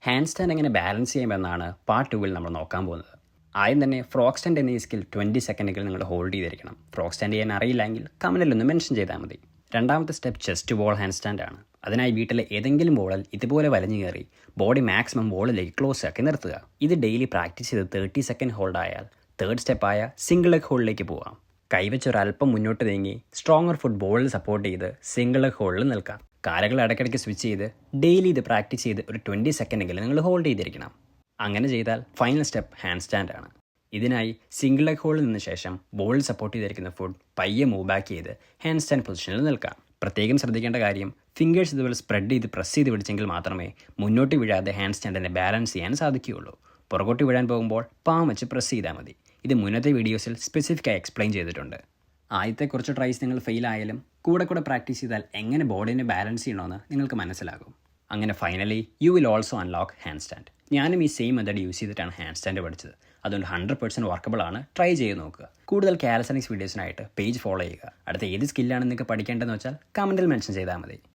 Hand stand എങ്ങനെ balance ചെയ്യുമെന്നാണ് part 2-ൽ നമ്മൾ നോക്കാൻ പോകുന്നത്. ആദ്യം തന്നെ ഫ്രോഗ് സ്റ്റാൻഡ് എന്ന ഈ സ്കിൽ 20 സെക്കൻഡുകൾ നിങ്ങൾ ഹോൾഡ് ചെയ്തിരിക്കണം. ഫ്രോഗ് സ്റ്റാൻഡ് ചെയ്യാൻ അറിയില്ലെങ്കിൽ കമൻറ്റിലൊന്ന് മെൻഷൻ ചെയ്താൽ മതി. രണ്ടാമത്തെ സ്റ്റെപ്പ് ചെസ്റ്റ് ബോൾ ഹാൻഡ് സ്റ്റാൻഡാണ്. അതിനായി വീട്ടിലെ ഏതെങ്കിലും ബോളിൽ ഇതുപോലെ വലിഞ്ഞു കയറി ബോഡി മാക്സിമം ബോളിലേക്ക് ക്ലോസ് ആക്കി നിർത്തുക. ഇത് ഡെയിലി പ്രാക്ടീസ് ചെയ്ത് 30 സെക്കൻഡ് ഹോൾഡ് ആയാൽ തേർഡ് സ്റ്റെപ്പായ സിംഗിൾ ലെഗ് ഹോൾഡിലേക്ക് പോകാം. കൈവച്ച് ഒരല്പം മുന്നോട്ട് നീങ്ങി സ്ട്രോങ്ങർ ഫുട് ബോളിൽ സപ്പോർട്ട് ചെയ്ത് സിംഗിൾ ലെഗ് ഹോൾഡിൽ നിൽക്കാം. കാലുകൾ ഇടയ്ക്കിടയ്ക്ക് സ്വിച്ച് ചെയ്ത് ഡെയിലി ഇത് പ്രാക്ടീസ് ചെയ്ത് ഒരു 20 സെക്കൻഡെങ്കിലും നിങ്ങൾ ഹോൾഡ് ചെയ്തിരിക്കണം. അങ്ങനെ ചെയ്താൽ ഫൈനൽ സ്റ്റെപ്പ് ഹാൻഡ് സ്റ്റാൻഡാണ്. ഇതിനായി സിംഗിൾ ലെഗ് ഹോൾഡിൽ നിന്ന് ശേഷം ബോളിൽ സപ്പോർട്ട് ചെയ്തിരിക്കുന്ന ഫുഡ് പയ്യെ മൂവ് ബാക്ക് ചെയ്ത് ഹാൻഡ് സ്റ്റാൻഡ് പൊസിഷനിൽ നിൽക്കാം. പ്രത്യേകം ശ്രദ്ധിക്കേണ്ട കാര്യം, ഫിംഗേഴ്സ് ഇതുപോലെ സ്പ്രെഡ് ചെയ്ത് പ്രസ് ചെയ്ത് പിടിച്ചെങ്കിൽ മാത്രമേ മുന്നോട്ട് വീഴാതെ ഹാൻഡ് സ്റ്റാൻഡിനെ ബാലൻസ് ചെയ്യാൻ സാധിക്കുകയുള്ളൂ. പുറകോട്ട് വീഴാൻ പോകുമ്പോൾ പാം വെച്ച് പ്രസ് ചെയ്താൽ മതി. ഇത് മുന്നത്തെ വീഡിയോസിൽ സ്പെസിഫിക്കായി എക്സ്പ്ലെയിൻ ചെയ്തിട്ടുണ്ട്. ആദ്യത്തെ കുറച്ച് ട്രൈസ് നിങ്ങൾ ഫെയിൽ ആയാലും കൂടെ പ്രാക്ടീസ് ചെയ്താൽ എങ്ങനെ ബോഡിനെ ബാലൻസ് ചെയ്യണമെന്ന് നിങ്ങൾക്ക് മനസ്സിലാകും. അങ്ങനെ finally you will also unlock hand stand. ഞാനും ഈ സെയിം മെത്തേഡ് യൂസ് ചെയ്തിട്ടാണ് ഹാൻഡ് സ്റ്റാൻഡ് പഠിച്ചത്. അതുകൊണ്ട് 100% വർക്കബിൾ ആണ്. ട്രൈ ചെയ്ത് നോക്കുക. കൂടുതൽ കാലസനിക്സ് വീഡിയോസിനായിട്ട് പേജ് ഫോളോ ചെയ്യുക. അടുത്ത ഏത് സ്കില്ലാണ് നിങ്ങൾക്ക് പഠിക്കേണ്ടതെന്ന് വെച്ചാൽ കമൻറ്റിൽ മെൻഷൻ ചെയ്താൽ മതി.